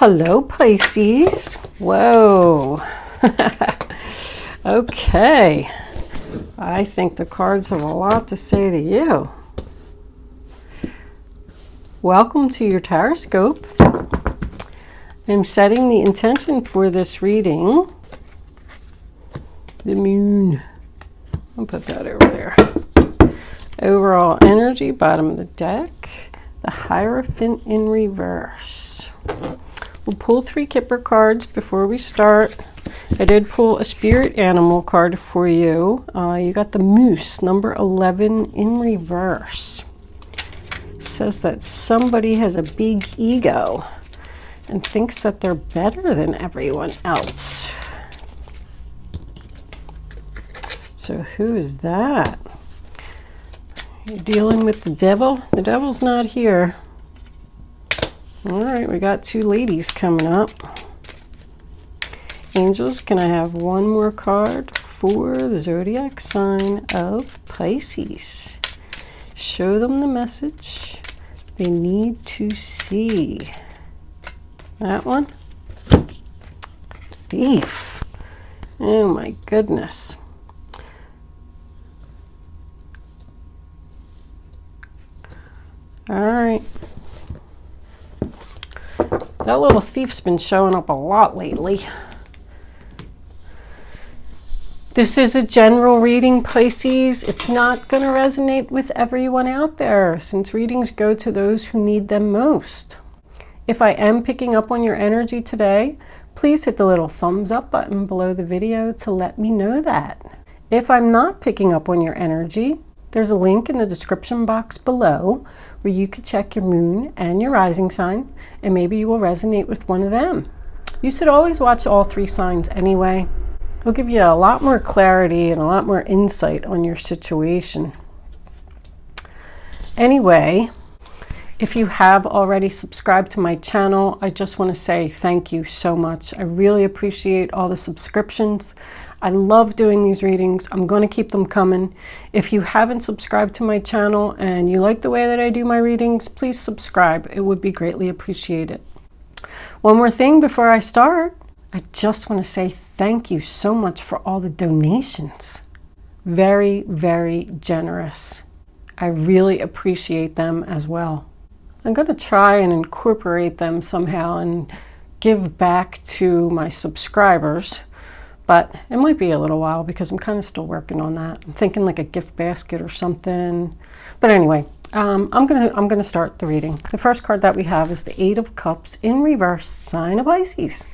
Hello, Pisces. Whoa. Okay. I think the cards have a lot to say to you. Welcome to your horoscope. I'm setting the intention for this reading. The moon. I'll put that over there. Overall energy, bottom of the deck. The Hierophant in reverse. We'll pull 3 Kipper cards before we start. I did pull a spirit animal card for you. You got the Moose, number 11 in reverse. It says that somebody has a big ego and thinks that they're better than everyone else. So who is that? You're dealing with the devil? The devil's not here. All right, we got 2 ladies coming up. Angels, can I have one more card for the zodiac sign of Pisces? Show them the message they need to see. That one? Thief. Oh my goodness. All right. That little thief's been showing up a lot lately. This is a general reading, Pisces. It's not going to resonate with everyone out there, since readings go to those who need them most. If I am picking up on your energy today, please hit the little thumbs up button below the video to let me know that. If I'm not picking up on your energy, there's a link in the description box below where you could check your moon and your rising sign, and maybe you will resonate with one of them. You should always watch all 3 signs anyway. It'll give you a lot more clarity and a lot more insight on your situation. Anyway, if you have already subscribed to my channel, I just want to say thank you so much. I really appreciate all the subscriptions. I love doing these readings. I'm going to keep them coming. If you haven't subscribed to my channel and you like the way that I do my readings, please subscribe. It would be greatly appreciated. One more thing before I start. I just want to say thank you so much for all the donations. Very, very generous. I really appreciate them as well. I'm going to try and incorporate them somehow and give back to my subscribers. But it might be a little while because I'm kind of still working on that. I'm thinking like a gift basket or something. But anyway, I'm gonna start the reading. The first card that we have is the 8 of Cups in reverse, sign of Pisces.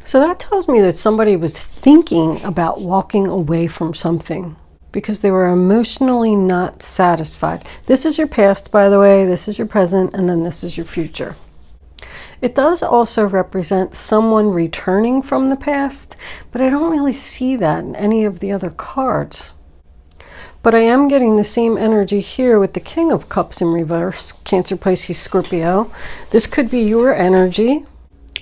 So that tells me that somebody was thinking about walking away from something because they were emotionally not satisfied. This is your past, by the way. This is your present, and then this is your future. It does also represent someone returning from the past, but I don't really see that in any of the other cards. But I am getting the same energy here with the King of Cups in reverse, Cancer, Pisces, Scorpio. This could be your energy,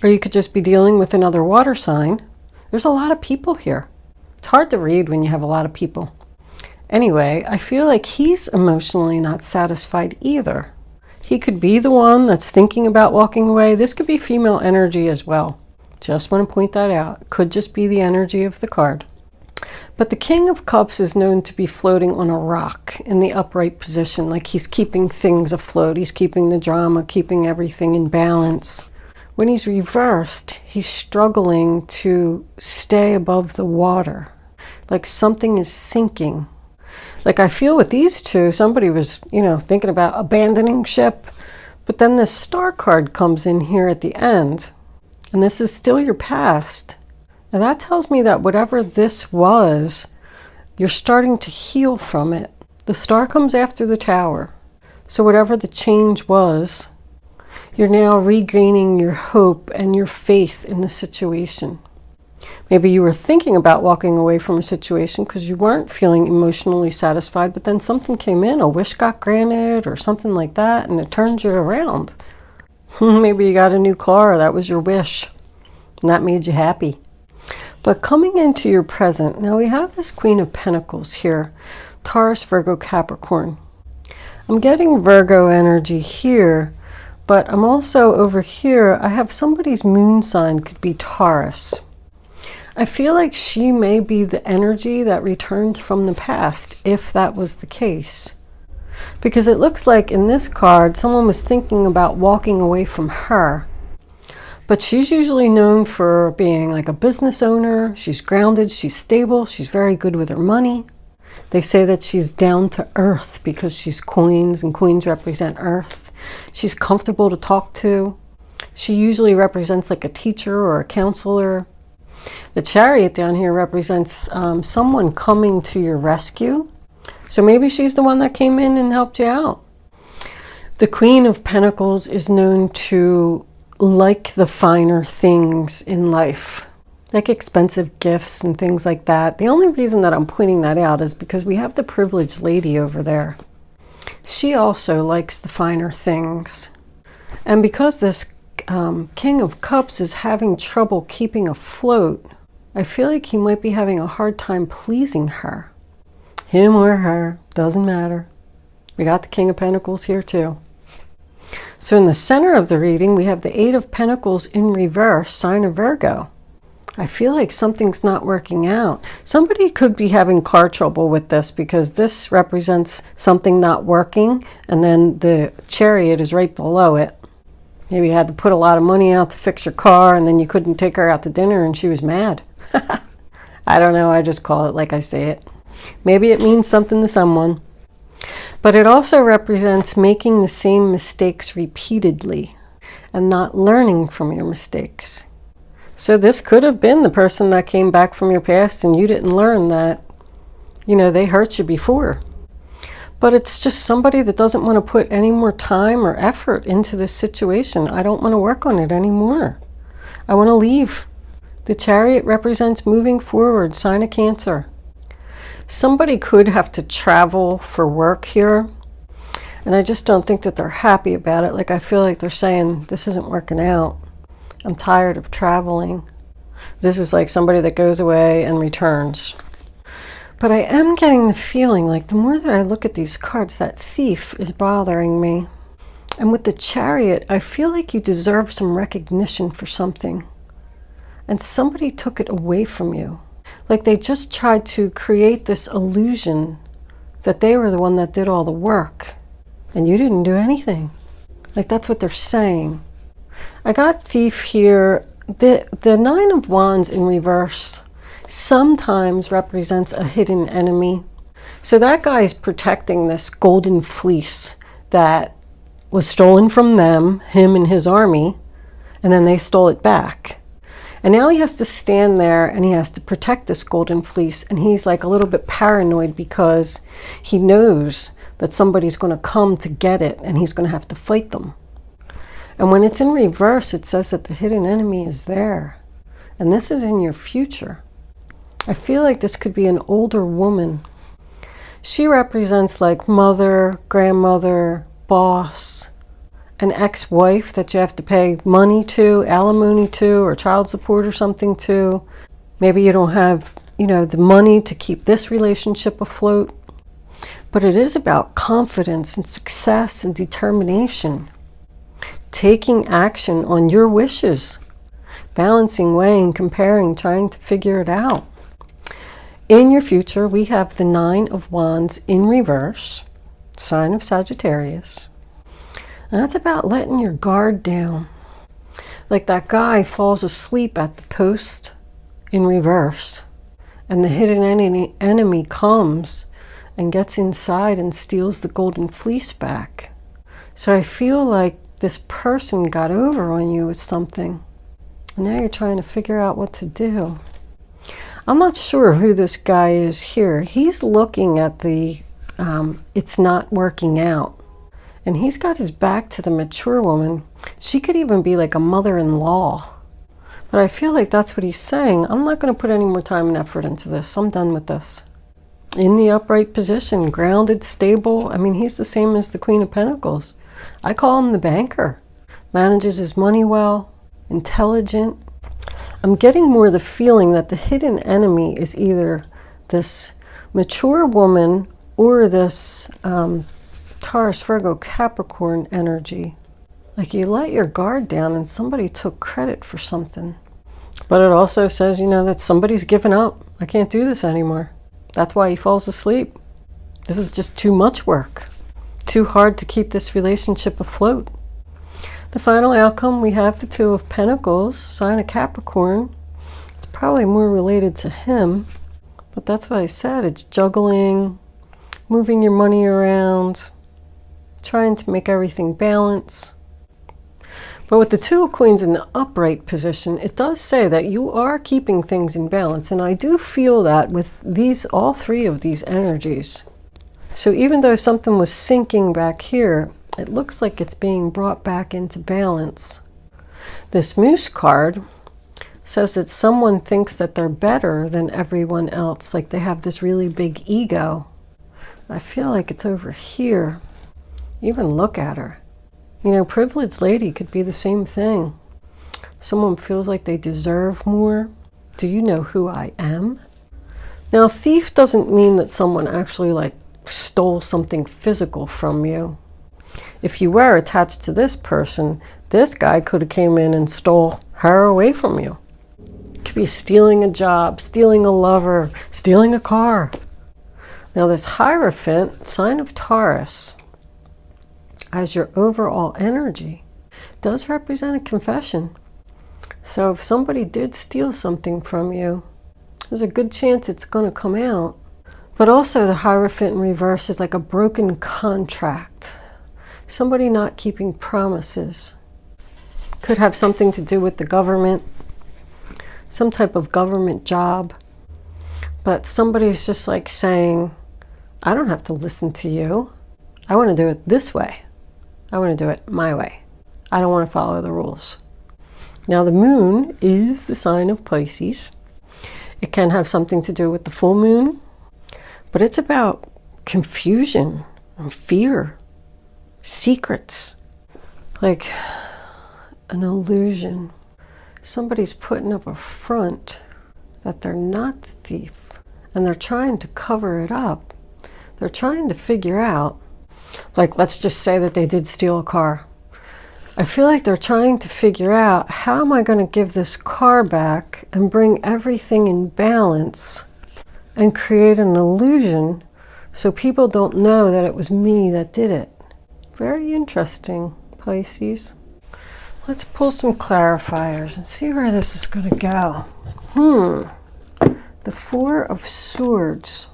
or you could just be dealing with another water sign. There's a lot of people here. It's hard to read when you have a lot of people. Anyway, I feel like he's emotionally not satisfied either. He could be the one that's thinking about walking away. This could be female energy as well. Just want to point that out. Could just be the energy of the card. But the King of Cups is known to be floating on a rock in the upright position, like he's keeping things afloat. He's keeping the drama, keeping everything in balance. When he's reversed, he's struggling to stay above the water, like something is sinking. Like I feel with these two, somebody was, thinking about abandoning ship. But then this star card comes in here at the end. And this is still your past. Now that tells me that whatever this was, you're starting to heal from it. The star comes after the tower. So whatever the change was, you're now regaining your hope and your faith in the situation. Maybe you were thinking about walking away from a situation because you weren't feeling emotionally satisfied, but then something came in, a wish got granted or something like that, and it turned you around. Maybe you got a new car, that was your wish, and that made you happy. But coming into your present, now we have this Queen of Pentacles here, Taurus, Virgo, Capricorn. I'm getting Virgo energy here, But I'm also over here, I have somebody's moon sign could be Taurus. I feel like she may be the energy that returned from the past, if that was the case. Because it looks like in this card, someone was thinking about walking away from her. But she's usually known for being like a business owner. She's grounded, she's stable, she's very good with her money. They say that she's down to earth because she's coins, and coins represent earth. She's comfortable to talk to. She usually represents like a teacher or a counselor. The Chariot down here represents someone coming to your rescue. So maybe she's the one that came in and helped you out. The Queen of Pentacles is known to like the finer things in life, like expensive gifts and things like that. The only reason that I'm pointing that out is because we have the privileged lady over there. She also likes the finer things. And because this King of Cups is having trouble keeping afloat, I feel like he might be having a hard time pleasing her. Him or her, doesn't matter. We got the King of Pentacles here too. So in the center of the reading, we have the Eight of Pentacles in reverse, sign of Virgo. I feel like something's not working out. Somebody could be having car trouble with this because this represents something not working, and then the Chariot is right below it. Maybe you had to put a lot of money out to fix your car, and then you couldn't take her out to dinner and she was mad. I don't know, I just call it like I say it. Maybe it means something to someone. But it also represents making the same mistakes repeatedly and not learning from your mistakes. So this could have been the person that came back from your past and you didn't learn that, they hurt you before. But it's just somebody that doesn't want to put any more time or effort into this situation. I don't want to work on it anymore. I want to leave. The Chariot represents moving forward, sign of Cancer. Somebody could have to travel for work here, and I just don't think that they're happy about it. Like, I feel like they're saying, this isn't working out. I'm tired of traveling. This is like somebody that goes away and returns. But I am getting the feeling like the more that I look at these cards, that Thief is bothering me. And with the Chariot, I feel like you deserve some recognition for something. And somebody took it away from you. Like they just tried to create this illusion that they were the one that did all the work. And you didn't do anything. Like that's what they're saying. I got Thief here. The Nine of Wands in reverse sometimes represents a hidden enemy. So that guy is protecting this golden fleece that was stolen from them, him and his army, and then they stole it back. And now he has to stand there and he has to protect this golden fleece, and he's like a little bit paranoid because he knows that somebody's going to come to get it and he's going to have to fight them. And when it's in reverse, it says that the hidden enemy is there. And this is in your future. I feel like this could be an older woman. She represents like mother, grandmother, boss, an ex-wife that you have to pay money to, alimony to, or child support or something to. Maybe you don't have, the money to keep this relationship afloat. But it is about confidence and success and determination. Taking action on your wishes. Balancing, weighing, comparing, trying to figure it out. In your future, we have the Nine of Wands in reverse, sign of Sagittarius. And that's about letting your guard down. Like that guy falls asleep at the post in reverse, and the hidden enemy comes and gets inside and steals the golden fleece back. So I feel like this person got over on you with something. And now you're trying to figure out what to do. I'm not sure who this guy is here. He's looking at the it's not working out. And he's got his back to the mature woman. She could even be like a mother-in-law. But I feel like that's what he's saying. I'm not going to put any more time and effort into this. I'm done with this. In the upright position, grounded, stable. I mean, he's the same as the Queen of Pentacles. I call him the banker. Manages his money well, intelligent. I'm getting more the feeling that the hidden enemy is either this mature woman or this Taurus, Virgo, Capricorn energy. Like you let your guard down and somebody took credit for something. But it also says, that somebody's given up. I can't do this anymore. That's why he falls asleep. This is just too much work. Too hard to keep this relationship afloat. The final outcome, we have the Two of Pentacles, sign of Capricorn. It's probably more related to him, but that's what I said. It's juggling, moving your money around, trying to make everything balance. But with the Two of Queens in the upright position, it does say that you are keeping things in balance. And I do feel that with all three of these energies. So even though something was sinking back here, it looks like it's being brought back into balance. This Moose card says that someone thinks that they're better than everyone else, like they have this really big ego. I feel like it's over here. Even look at her. Privileged lady could be the same thing. Someone feels like they deserve more. Do you know who I am? Now, thief doesn't mean that someone actually stole something physical from you. If you were attached to this person, this guy could have came in and stole her away from you. Could be stealing a job, stealing a lover, stealing a car. Now this Hierophant, sign of Taurus, as your overall energy, does represent a confession. So if somebody did steal something from you, there's a good chance it's going to come out. But also the Hierophant in reverse is like a broken contract. Somebody not keeping promises. Could have something to do with the government, some type of government job. But somebody's just saying, I don't have to listen to you. I want to do it this way. I want to do it my way. I don't want to follow the rules. Now the moon is the sign of Pisces. It can have something to do with the full moon, but it's about confusion and fear, secrets, like an illusion. Somebody's putting up a front that they're not the thief, and they're trying to cover it up. They're trying to figure out, let's just say that they did steal a car. I feel like they're trying to figure out, how am I going to give this car back and bring everything in balance and create an illusion so people don't know that it was me that did it. Very interesting, Pisces. Let's pull some clarifiers and see where this is going to go. The Four of Swords.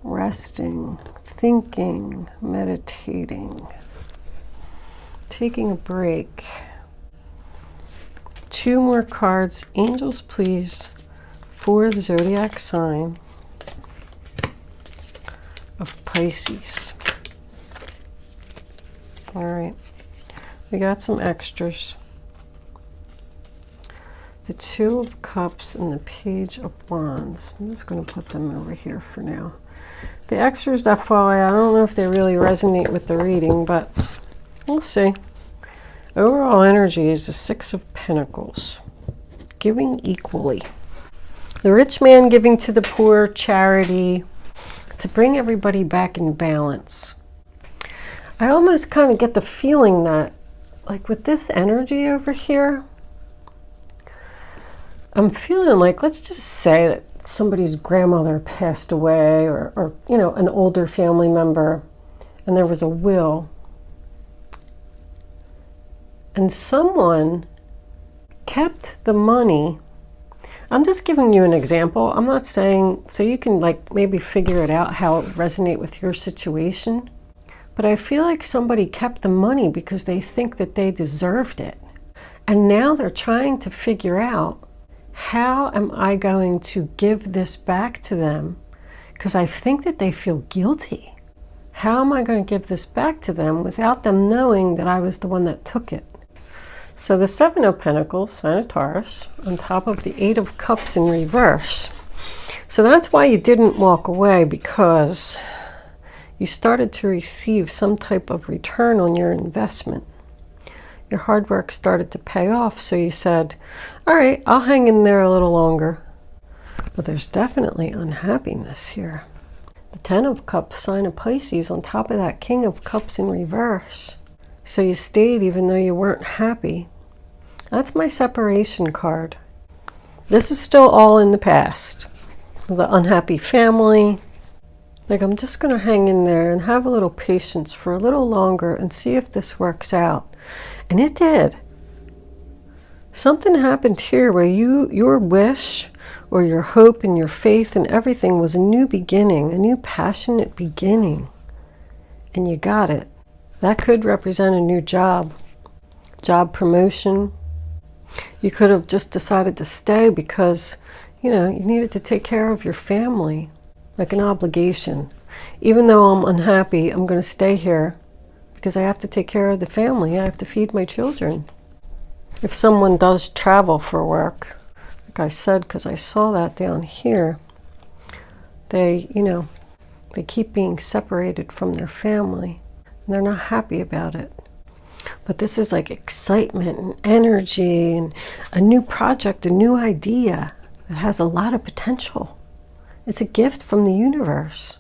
Resting, thinking, meditating, taking a break. Two more cards, angels please, for the zodiac sign of Pisces. All right, we got some extras. The Two of Cups and the Page of Wands. I'm just going to put them over here for now. The extras that fall out, I don't know if they really resonate with the reading, but we'll see. Overall energy is the Six of Pentacles. Giving equally. The rich man giving to the poor, charity, to bring everybody back in balance. I almost kind of get the feeling that, with this energy over here, I'm feeling let's just say that somebody's grandmother passed away, or an older family member, and there was a will. And someone kept the money. I'm just giving you an example. I'm not saying, so you can maybe figure it out how it resonates with your situation. But I feel like somebody kept the money because they think that they deserved it. And now they're trying to figure out, how am I going to give this back to them? Because I think that they feel guilty. How am I going to give this back to them without them knowing that I was the one that took it? So the Seven of Pentacles, sign of Taurus, on top of the Eight of Cups in reverse. So that's why you didn't walk away, because you started to receive some type of return on your investment. Your hard work started to pay off, so you said, all right, I'll hang in there a little longer. But there's definitely unhappiness here. The Ten of Cups, sign of Pisces, on top of that King of Cups in reverse. So you stayed even though you weren't happy. That's my separation card. This is still all in the past. The unhappy family. Like, I'm just going to hang in there and have a little patience for a little longer and see if this works out. And it did. Something happened here where your wish or your hope and your faith and everything was a new beginning, a new passionate beginning. And you got it. That could represent a new job promotion. You could have just decided to stay because, you needed to take care of your family, like an obligation. Even though I'm unhappy, I'm going to stay here because I have to take care of the family. I have to feed my children. If someone does travel for work, like I said, because I saw that down here, they keep being separated from their family. They're not happy about it. But this is like excitement and energy and a new project, a new idea that has a lot of potential. It's a gift from the universe.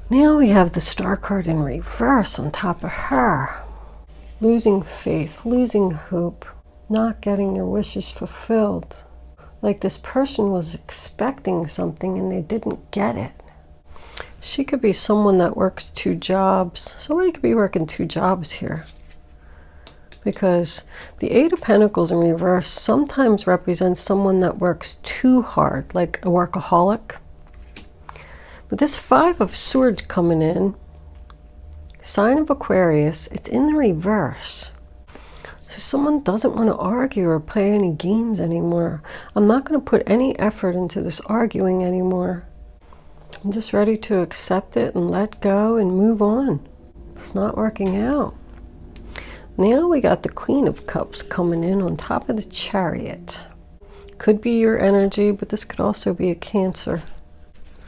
Now we have the Star card in reverse on top of her. Losing faith, losing hope, not getting your wishes fulfilled. Like this person was expecting something and they didn't get it. She could be someone that works 2 jobs. Somebody could be working 2 jobs here. Because the 8 of Pentacles in reverse sometimes represents someone that works too hard, like a workaholic. But this 5 of Swords coming in, sign of Aquarius, it's in the reverse. So someone doesn't want to argue or play any games anymore. I'm not going to put any effort into this arguing anymore. I'm just ready to accept it and let go and move on. It's not working out. Now we got the Queen of Cups coming in on top of the Chariot. Could be your energy, but this could also be a Cancer.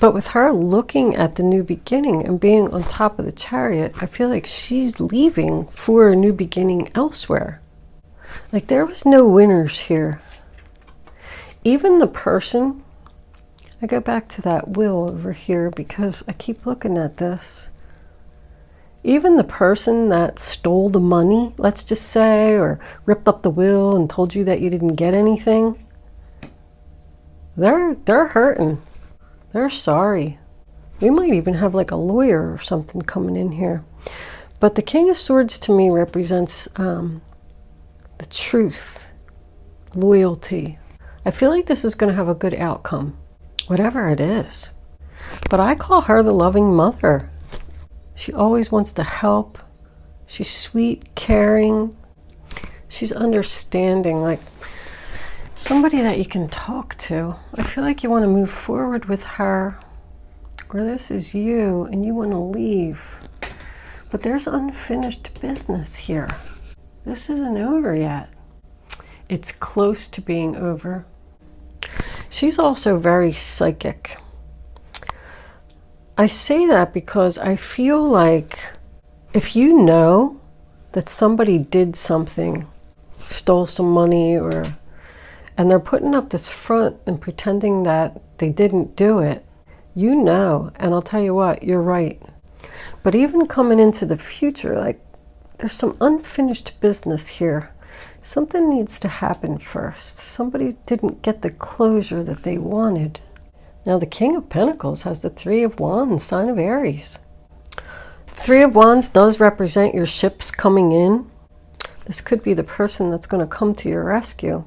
But with her looking at the new beginning and being on top of the Chariot, I feel like she's leaving for a new beginning elsewhere. Like there was no winners here. Even the person, I go back to that wheel over here because I keep looking at this. Even the person that stole the money, let's just say, or ripped up the will and told you that you didn't get anything, they're hurting. They're sorry. We might even have like a lawyer or something coming in here. But the King of Swords to me represents the truth, loyalty. I feel like this is going to have a good outcome, whatever it is. But I call her the loving mother. She always wants to help. She's sweet, caring. She's understanding, like somebody that you can talk to. I feel like you want to move forward with her, or this is you and you want to leave. But there's unfinished business here. This isn't over yet. It's close to being over. She's also very psychic. I say that because I feel like if you know that somebody did something, stole some money, and they're putting up this front and pretending that they didn't do it, you know, and I'll tell you what, you're right. But even coming into the future, like there's some unfinished business here. Something needs to happen first. Somebody didn't get the closure that they wanted. Now the King of Pentacles has the 3 of Wands, sign of Aries. 3 of Wands does represent your ships coming in. This could be the person that's going to come to your rescue.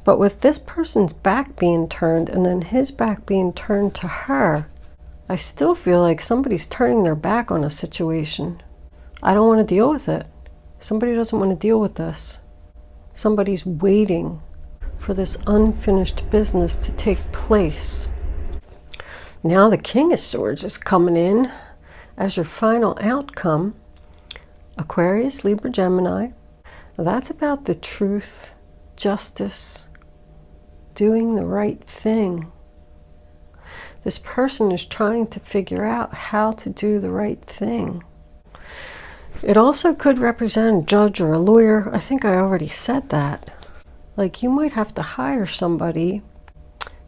But with this person's back being turned and then his back being turned to her, I still feel like somebody's turning their back on a situation. I don't want to deal with it. Somebody doesn't want to deal with this. Somebody's waiting for this unfinished business to take place. Now the King of Swords is coming in as your final outcome. Aquarius, Libra, Gemini. Now that's about the truth, justice, doing the right thing. This person is trying to figure out how to do the right thing. It also could represent a judge or a lawyer. I think I already said that. Like you might have to hire somebody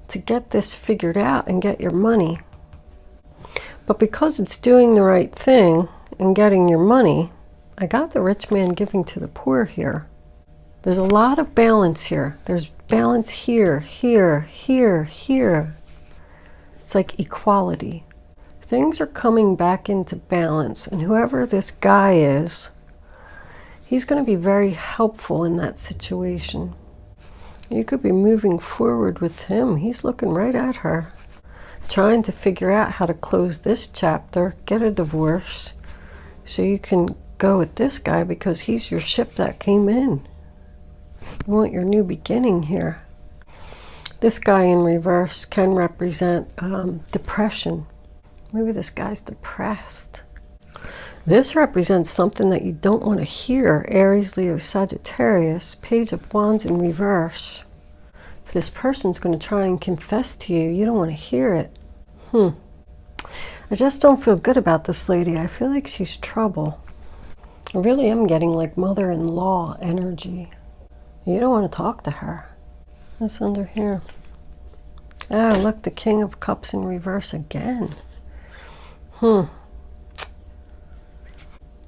to get this figured out and get your money. But because it's doing the right thing and getting your money, I got the rich man giving to the poor here. There's a lot of balance here. There's balance here, here, here, here. It's like equality. Things are coming back into balance, and whoever this guy is, he's going to be very helpful in that situation. You could be moving forward with him. He's looking right at her, trying to figure out how to close this chapter, get a divorce, so you can go with this guy because he's your ship that came in. You want your new beginning here. This guy in reverse can represent depression. Maybe this guy's depressed. This represents something that you don't want to hear. Aries, Leo, Sagittarius, Page of Wands in reverse. If this person's going to try and confess to you, you don't want to hear it. I just don't feel good about this lady. I feel like she's trouble. I really am getting like mother-in-law energy. You don't want to talk to her. What's under here? Ah, look, the King of Cups in reverse again.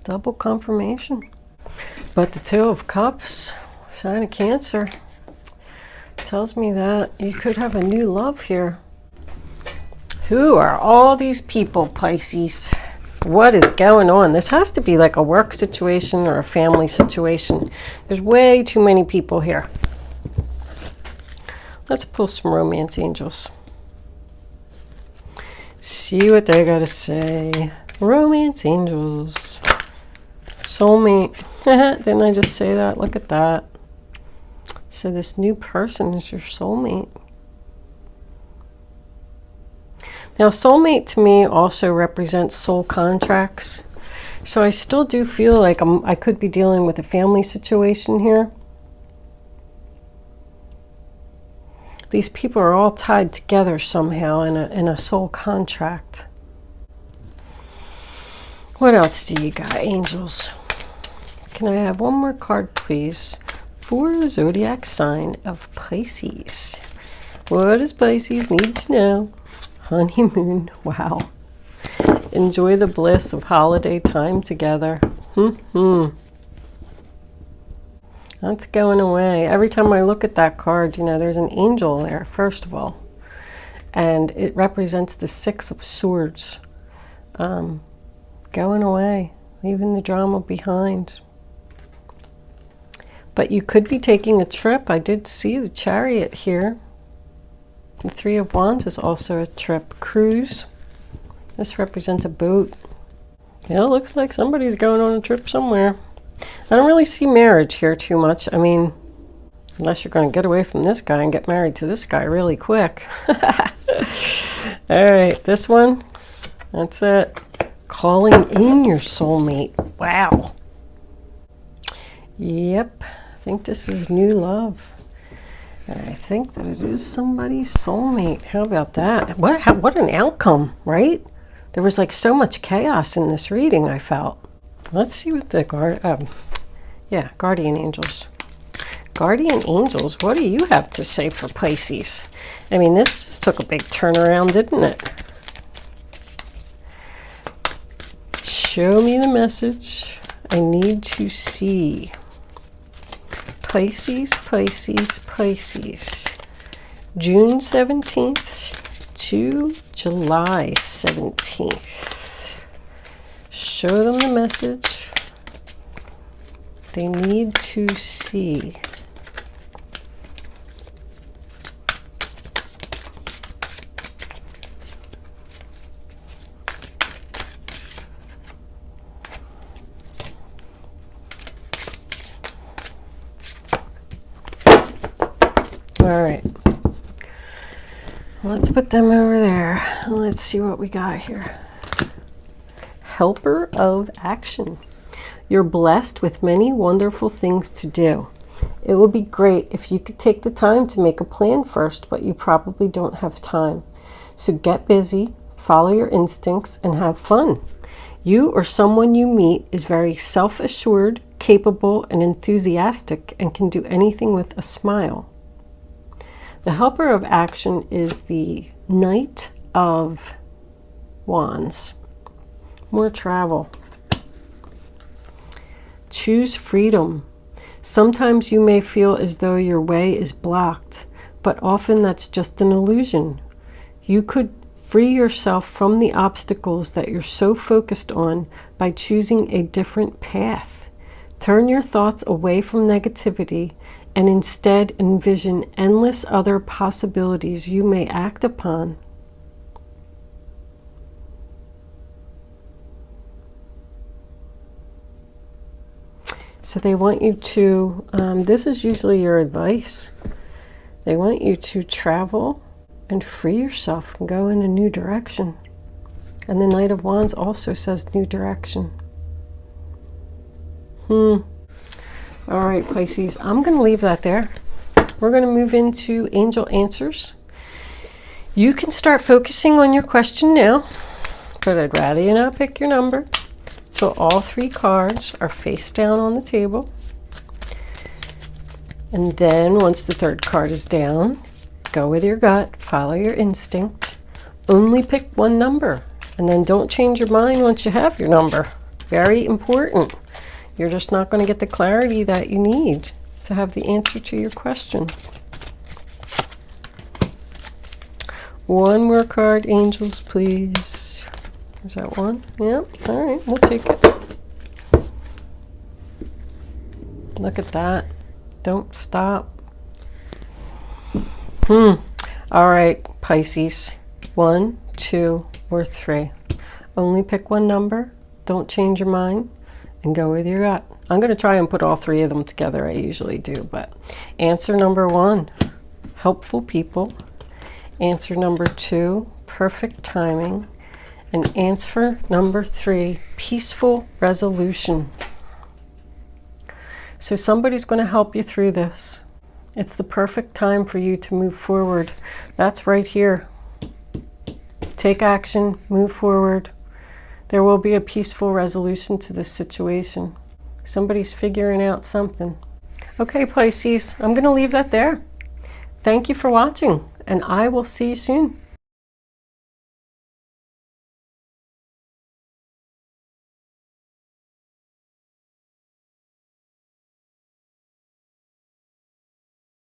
Double confirmation. But the Two of Cups, sign of Cancer, tells me that you could have a new love here. Who are all these people, Pisces? What is going on? This has to be like a work situation or a family situation. There's way too many people here. Let's pull some romance angels. See what they got to say. Romance angels. Soulmate. Didn't I just say that? Look at that. So this new person is your soulmate. Now, soulmate to me also represents soul contracts. So I still do feel like I could be dealing with a family situation here. These people are all tied together somehow in a soul contract. What else do you got, angels? Can I have one more card, please, for the zodiac sign of Pisces? What does Pisces need to know? Honeymoon. Wow. Enjoy the bliss of holiday time together. That's going away. Every time I look at that card, you know, there's an angel there, first of all. And it represents the Six of Swords. Going away. Leaving the drama behind. But you could be taking a trip. I did see the Chariot here. The Three of Wands is also a trip. Cruise. This represents a boat. Yeah, it looks like somebody's going on a trip somewhere. I don't really see marriage here too much. I mean, unless you're going to get away from this guy and get married to this guy really quick. All right, this one. That's it. Calling in your soulmate. Wow. Yep. I think this is new love. And I think that it is somebody's soulmate. How about that? What an outcome, right? There was like so much chaos in this reading, I felt. Let's see what the guardian angels. Guardian angels, what do you have to say for Pisces? I mean, this just took a big turnaround, didn't it? Show me the message I need to see. Pisces, Pisces, Pisces. June 17th to July 17th. Show them the message they need to see. All right, let's put them over there. Let's see what we got here. Helper of action. You're blessed with many wonderful things to do. It would be great if you could take the time to make a plan first, but you probably don't have time. So get busy, follow your instincts, and have fun. You or someone you meet is very self-assured, capable, and enthusiastic, and can do anything with a smile. The helper of action is the Knight of Wands. More travel. choose freedom. Sometimes you may feel as though your way is blocked, but often that's just an illusion. You could free yourself from the obstacles that you're so focused on by choosing a different path. Turn your thoughts away from negativity and instead envision endless other possibilities you may act upon. So they want you to, this is usually your advice, they want you to travel and free yourself and go in a new direction. And the Knight of Wands also says new direction. All right, Pisces, I'm going to leave that there. We're going to move into angel answers. You can start focusing on your question now, but I'd rather you not pick your number. So all 3 cards are face down on the table. And then once the 3rd card is down, go with your gut, follow your instinct. Only pick one number, and then don't change your mind once you have your number. Very important. You're just not going to get the clarity that you need to have the answer to your question. One more card, angels, please. Is that one? Yeah, all right, we'll take it. Look at that. Don't stop. All right, Pisces. 1, 2, or 3. Only pick one number. Don't change your mind. And go with your gut. I'm going to try and put all 3 of them together. I usually do. But answer number 1, helpful people. Answer number 2, perfect timing. And answer number 3, peaceful resolution. So somebody's going to help you through this. It's the perfect time for you to move forward. That's right here. Take action, move forward. There will be a peaceful resolution to this situation. Somebody's figuring out something. Okay, Pisces, I'm going to leave that there. Thank you for watching, and I will see you soon.